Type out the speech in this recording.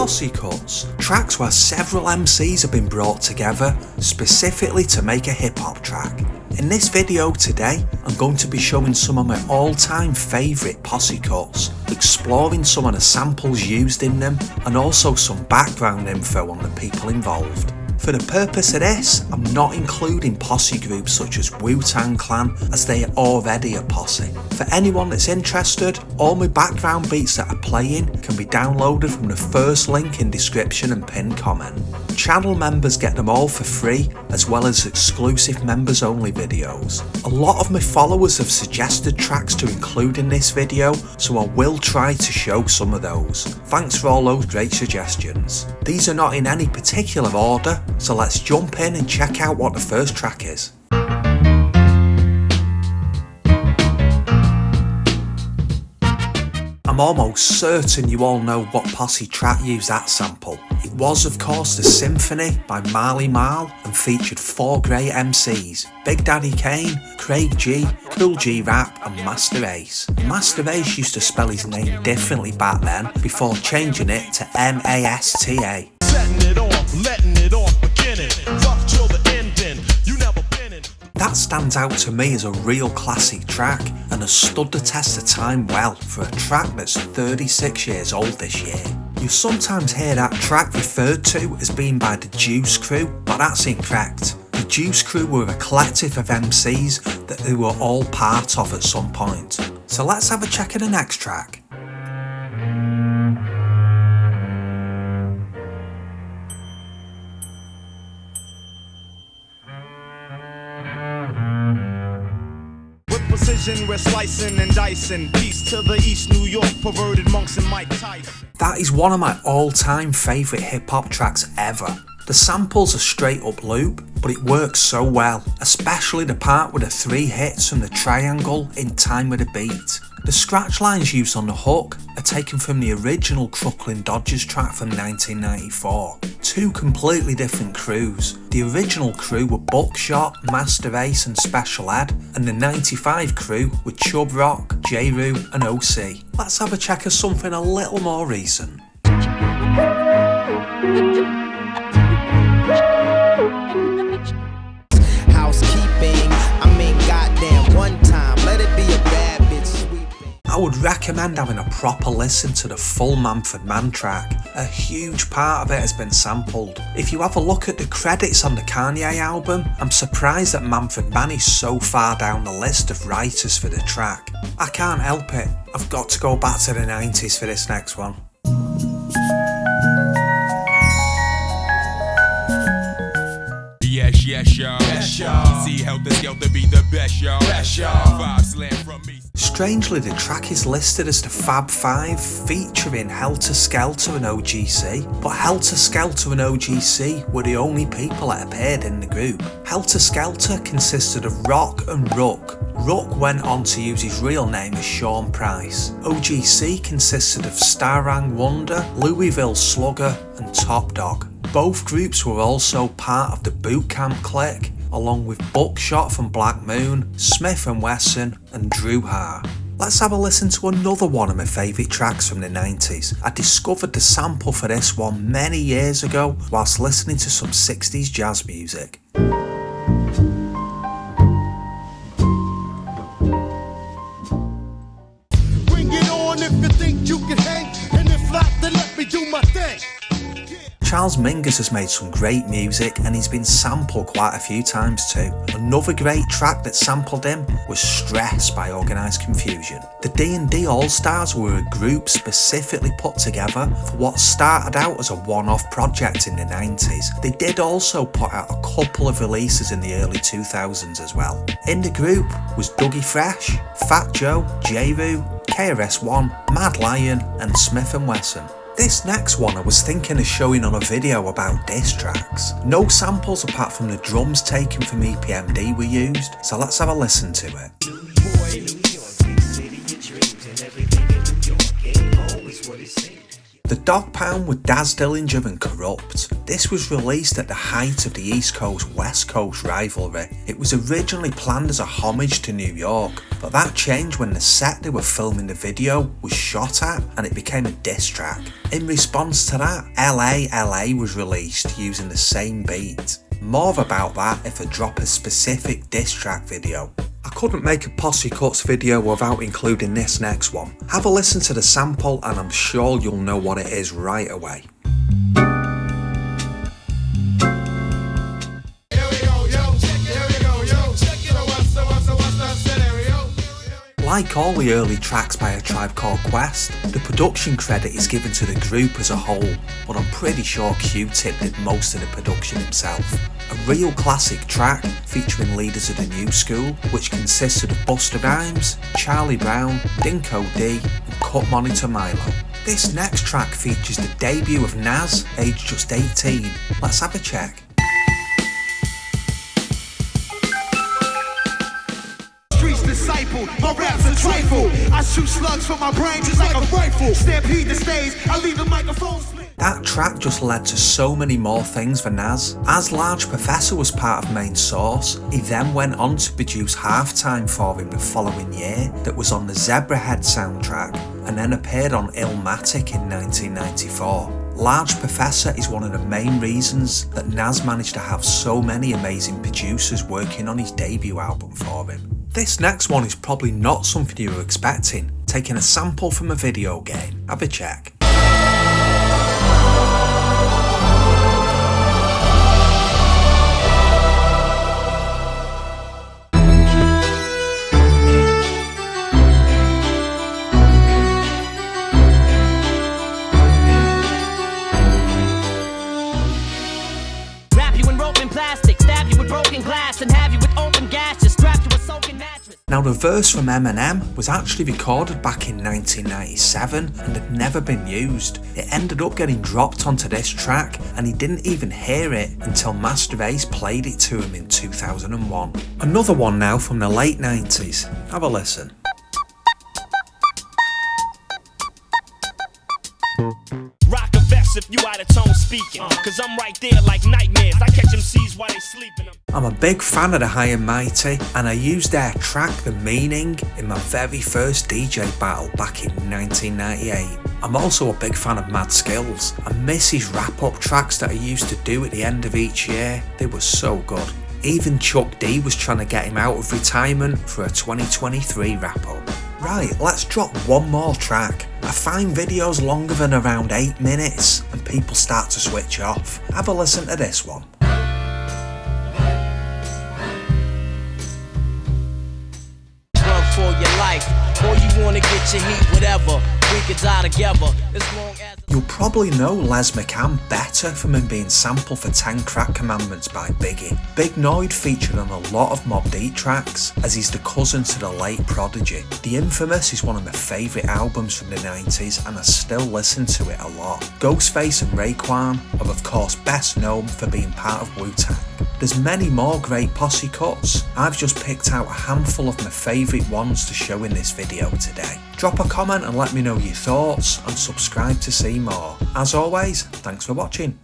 posse cuts, tracks where several MCs have been brought together specifically to make a hip hop track. In this video today, I'm going to be showing some of my all-time favourite posse cuts, exploring some of the samples used in them, and also some background info on the people involved. For the purpose of this, I'm not including posse groups such as Wu-Tang Clan, as they are already a posse. For anyone that's interested, all my background beats that are playing can be downloaded from the first link in description and pinned comment. Channel members get them all for free, as well as exclusive members only videos. A lot of my followers have suggested tracks to include in this video, so I will try to show some of those. Thanks for all those great suggestions. These are not in any particular order, so let's jump in and check out what the first track is. I'm almost certain you all know what posse track used that sample. It was of course the Symphony by marl and featured 4 great MCs: Big Daddy Kane, Craig G, Cool G Rap and Masta Ace. Masta Ace used to spell his name differently back then before changing it to M-A-S-T-A. Setting it off, letting it off, beginning, rough till the ending, you never been in. That stands out to me as a real classic track and has stood the test of time well for a track that's 36 years old this year. You sometimes hear that track referred to as being by the Juice Crew, but that's incorrect. The Juice Crew were a collective of MCs that they were all part of at some point. So let's have a check of the next track. Precision, we're slicing and dicing. Peace to the East New York, perverted monks and Mike Tyson. That is one of my all-time favourite hip-hop tracks ever. The sample's a straight up loop, but it works so well, especially the part with the 3 hits from the triangle in time with the beat. The scratch lines used on the hook are taken from the original Crooklyn Dodgers track from 1994. 2 completely different crews. The original crew were Buckshot, Masta Ace and Special Ed, and the 95 crew were Chub Rock, Jeru and OC. Let's have a check of something a little more recent. Housekeeping, I mean goddamn one time, let it be a bad bitch sweeping. I would recommend having a proper listen to the full Manfred Mann track. A huge part of it has been sampled. If you have a look at the credits on the Kanye album, I'm surprised that Manfred Mann is so far down the list of writers for the track. I can't help it, I've got to go back to the 90s for this next one. Yes, y'all. Yes, y'all. See Helter Skelter be the best, y'all. Best, y'all. 5 slam from me. Strangely, the track is listed as the Fab 5 featuring Helter Skelter and OGC, but Helter Skelter and OGC were the only people that appeared in the group. Helter Skelter consisted of Rock and Rook. Rook went on to use his real name as Sean Price. OGC consisted of Starang Wonder, Louisville Slugger and Top Dog. Both groups were also part of the Boot Camp clique, along with Buckshot from Black Moon, Smith & Wesson and Drew Hart. Let's have a listen to another one of my favourite tracks from the 90s. I discovered the sample for this one many years ago whilst listening to some 60s jazz music. Bring it on if you think you can hang, and if not, then let me do my thing. Charles Mingus has made some great music and he's been sampled quite a few times too. Another great track that sampled him was Stress by Organised Confusion. The D&D All-Stars were a group specifically put together for what started out as a one-off project in the 90s. They did also put out a couple of releases in the early 2000s as well. In the group was Dougie Fresh, Fat Joe, Jeru, KRS-One, Mad Lion and Smith & Wesson. This next one I was thinking of showing on a video about diss tracks. No samples apart from the drums taken from EPMD were used, so let's have a listen to it. The Dog Pound with Daz Dillinger and Corrupt. This was released at the height of the East Coast West Coast rivalry. It was originally planned as a homage to New York, but that changed when the set they were filming the video was shot at and it became a diss track. In response to that, LA was released using the same beat. More about that if I drop a specific diss track video. I couldn't make a Posse Cuts video without including this next one. Have a listen to the sample and I'm sure you'll know what it is right away. Like all the early tracks by A Tribe Called Quest, the production credit is given to the group as a whole, but I'm pretty sure Q-Tip did most of the production himself. A real classic track featuring leaders of the new school, which consisted of Busta Rhymes, Charlie Brown, Dinko D and Cut Monitor Milo. This next track features the debut of Nas, aged just 18. Let's have a check. Disciple, my rap's a trifle. I shoot slugs from my brain just like a rifle. Stampede the stage, I leave the microphone split. That track just led to so many more things for Nas. As Large Professor was part of Main Source, he then went on to produce Halftime for him the following year that was on the Zebrahead soundtrack and then appeared on Illmatic in 1994. Large Professor is one of the main reasons that Nas managed to have so many amazing producers working on his debut album for him. This next one is probably not something you were expecting, taking a sample from a video game. Have a check. Wrap you in rope and plastic, stab you with broken glass, and have you with open gas, just strap you with soaking mattress. Now the verse from Eminem was actually recorded back in 1997 and had never been used. It ended up getting dropped onto this track and he didn't even hear it until Master Ace played it to him in 2001. Another one now from the late 90s. Have a listen. Rock a vest if you out of tone speaking, cause I'm right there like nightmares. I catch MCs while they sleeping. I'm a big fan of the High and Mighty and I used their track The Meaning in my very first DJ battle back in 1998. I'm also a big fan of Mad Skillz. I miss his wrap up tracks that I used to do at the end of each year. They were so good. Even Chuck D was trying to get him out of retirement for a 2023 wrap up. Right, let's drop one more track. I find videos longer than around 8 minutes and people start to switch off. Have a listen to this one. Run for your life, or you wanna get your heat, whatever. We could die together as long as. You'll probably know Les McCann better from him being sampled for 10 Crack Commandments by Biggie. Big Noid featured on a lot of Mobb Deep tracks as he's the cousin to the late Prodigy. The Infamous is one of my favourite albums from the 90s and I still listen to it a lot. Ghostface and Raekwon are of course best known for being part of Wu-Tang. There's many more great Posse cuts. I've just picked out a handful of my favourite ones to show in this video today. Drop a comment and let me know your thoughts and subscribe to see more. As always, thanks for watching.